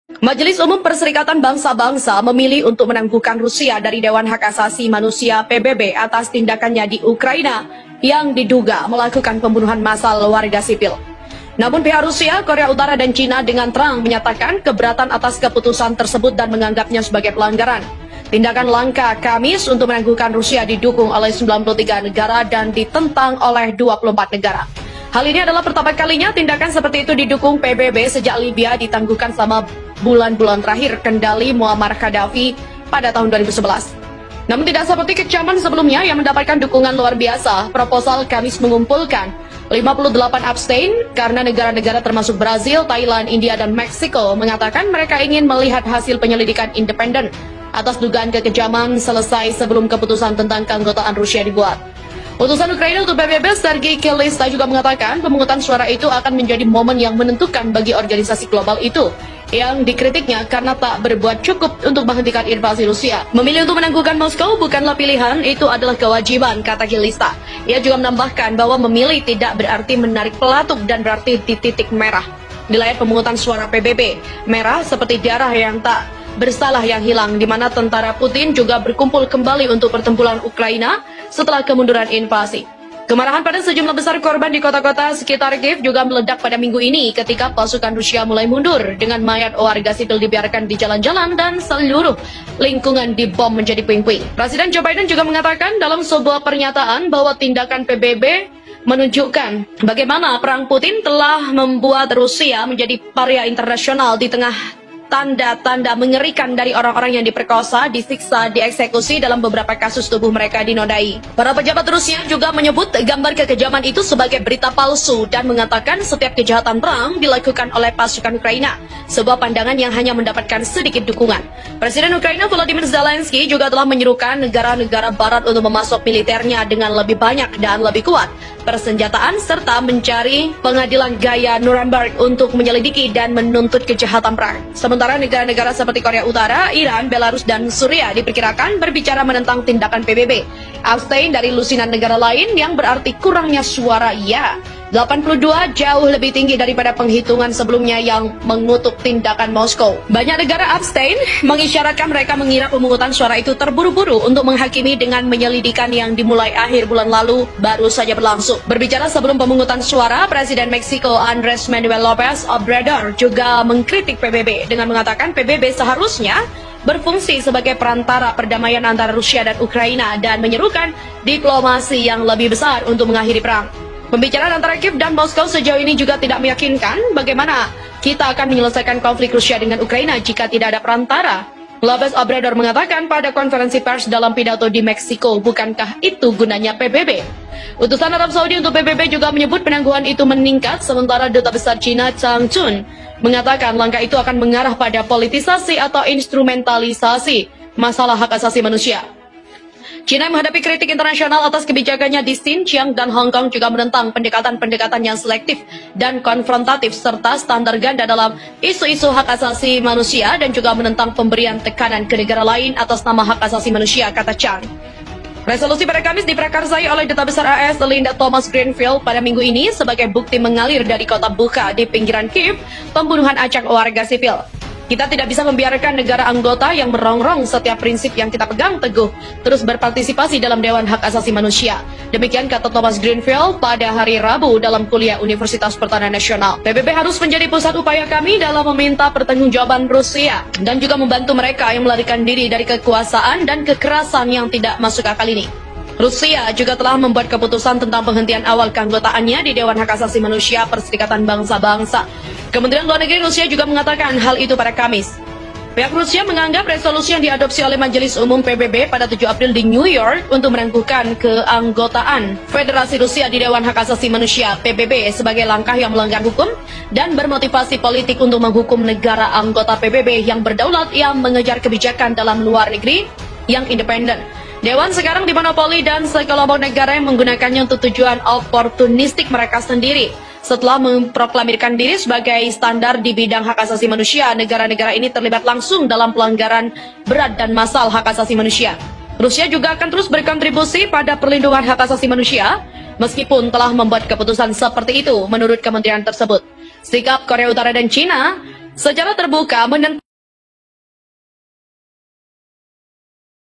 Majelis Umum Perserikatan Bangsa-Bangsa memilih untuk menangguhkan Rusia dari Dewan Hak Asasi Manusia PBB atas tindakannya di Ukraina yang diduga melakukan pembunuhan massal warga sipil. Namun pihak Rusia, Korea Utara, dan Cina dengan terang menyatakan keberatan atas keputusan tersebut dan menganggapnya sebagai pelanggaran. Tindakan langkah Kamis untuk menangguhkan Rusia didukung oleh 93 negara dan ditentang oleh 24 negara. Hal ini adalah pertama kalinya tindakan seperti itu didukung PBB sejak Libya ditangguhkan selama bulan-bulan terakhir kendali Muammar Gaddafi pada tahun 2011. Namun tidak seperti kecaman sebelumnya yang mendapatkan dukungan luar biasa, proposal Kamis mengumpulkan 58 abstain karena negara-negara termasuk Brazil, Thailand, India, dan Meksiko mengatakan mereka ingin melihat hasil penyelidikan independen atas dugaan kekejaman selesai sebelum keputusan tentang keanggotaan Rusia dibuat. Utusan Ukraina untuk PBB, Sergei Kilista, juga mengatakan pemungutan suara itu akan menjadi momen yang menentukan bagi organisasi global itu yang dikritiknya karena tak berbuat cukup untuk menghentikan invasi Rusia. Memilih untuk menangguhkan Moskow bukanlah pilihan, itu adalah kewajiban, kata Kilista. Ia juga menambahkan bahwa memilih tidak berarti menarik pelatuk dan berarti di titik merah di layar pemungutan suara PBB. Merah seperti darah yang tak bersalah yang hilang, di mana tentara Putin juga berkumpul kembali untuk pertempuran Ukraina setelah kemunduran invasi. Kemarahan pada sejumlah besar korban di kota-kota sekitar Kiev juga meledak pada minggu ini ketika pasukan Rusia mulai mundur dengan mayat warga sipil dibiarkan di jalan-jalan dan seluruh lingkungan dibom menjadi puing-puing. Presiden Joe Biden juga mengatakan dalam sebuah pernyataan bahwa tindakan PBB menunjukkan bagaimana perang Putin telah membuat Rusia menjadi paria internasional di tengah tanda-tanda mengerikan dari orang-orang yang diperkosa, disiksa, dieksekusi dalam beberapa kasus tubuh mereka dinodai. Para pejabat Rusia juga menyebut gambar kekejaman itu sebagai berita palsu dan mengatakan setiap kejahatan perang dilakukan oleh pasukan Ukraina, sebuah pandangan yang hanya mendapatkan sedikit dukungan. Presiden Ukraina Volodymyr Zelensky juga telah menyerukan negara-negara barat untuk memasok militernya dengan lebih banyak dan lebih kuat persenjataan serta mencari pengadilan gaya Nuremberg untuk menyelidiki dan menuntut kejahatan perang. Sementara negara-negara seperti Korea Utara, Iran, Belarus, dan Suriah diperkirakan berbicara menentang tindakan PBB. Abstain dari lusinan negara lain yang berarti kurangnya suara ya. 82 jauh lebih tinggi daripada penghitungan sebelumnya yang mengutuk tindakan Moskow. Banyak negara abstain mengisyaratkan mereka mengira pemungutan suara itu terburu-buru untuk menghakimi dengan penyelidikan yang dimulai akhir bulan lalu baru saja berlangsung. Berbicara sebelum pemungutan suara, Presiden Meksiko Andrés Manuel López Obrador juga mengkritik PBB dengan mengatakan PBB seharusnya berfungsi sebagai perantara perdamaian antara Rusia dan Ukraina dan menyerukan diplomasi yang lebih besar untuk mengakhiri perang. Pembicaraan antara Kiev dan Moskow sejauh ini juga tidak meyakinkan bagaimana kita akan menyelesaikan konflik Rusia dengan Ukraina jika tidak ada perantara. López Obrador mengatakan pada konferensi pers dalam pidato di Meksiko, bukankah itu gunanya PBB? Utusan Arab Saudi untuk PBB juga menyebut penangguhan itu meningkat, sementara Duta Besar China Chang Chun mengatakan langkah itu akan mengarah pada politisasi atau instrumentalisasi masalah hak asasi manusia. China menghadapi kritik internasional atas kebijakannya di Xinjiang dan Hong Kong juga menentang pendekatan-pendekatan yang selektif dan konfrontatif serta standar ganda dalam isu-isu hak asasi manusia dan juga menentang pemberian tekanan ke negara lain atas nama hak asasi manusia, kata Chang. Resolusi pada Kamis diprakarsai oleh Duta Besar AS Linda Thomas Greenfield pada minggu ini sebagai bukti mengalir dari kota Bucha di pinggiran Kiev pembunuhan acak warga sipil. Kita tidak bisa membiarkan negara anggota yang merongrong setiap prinsip yang kita pegang teguh terus berpartisipasi dalam Dewan Hak Asasi Manusia. Demikian kata Thomas Greenfield pada hari Rabu dalam kuliah Universitas Pertahanan Nasional. PBB harus menjadi pusat upaya kami dalam meminta pertanggungjawaban Rusia dan juga membantu mereka yang melarikan diri dari kekuasaan dan kekerasan yang tidak masuk akal ini. Rusia juga telah membuat keputusan tentang penghentian awal keanggotaannya di Dewan Hak Asasi Manusia Perserikatan Bangsa-Bangsa. Kementerian Luar Negeri Rusia juga mengatakan hal itu pada Kamis. Pihak Rusia menganggap resolusi yang diadopsi oleh Majelis Umum PBB pada 7 April di New York untuk menangguhkan keanggotaan Federasi Rusia di Dewan Hak Asasi Manusia PBB sebagai langkah yang melanggar hukum dan bermotivasi politik untuk menghukum negara anggota PBB yang berdaulat yang mengejar kebijakan dalam luar negeri yang independen. Dewan sekarang dimonopoli dan sekelompok negara yang menggunakannya untuk tujuan oportunistik mereka sendiri. Setelah memproklamirkan diri sebagai standar di bidang hak asasi manusia, negara-negara ini terlibat langsung dalam pelanggaran berat dan massal hak asasi manusia. Rusia juga akan terus berkontribusi pada perlindungan hak asasi manusia, meskipun telah membuat keputusan seperti itu menurut kementerian tersebut. Sikap Korea Utara dan Cina secara terbuka menentang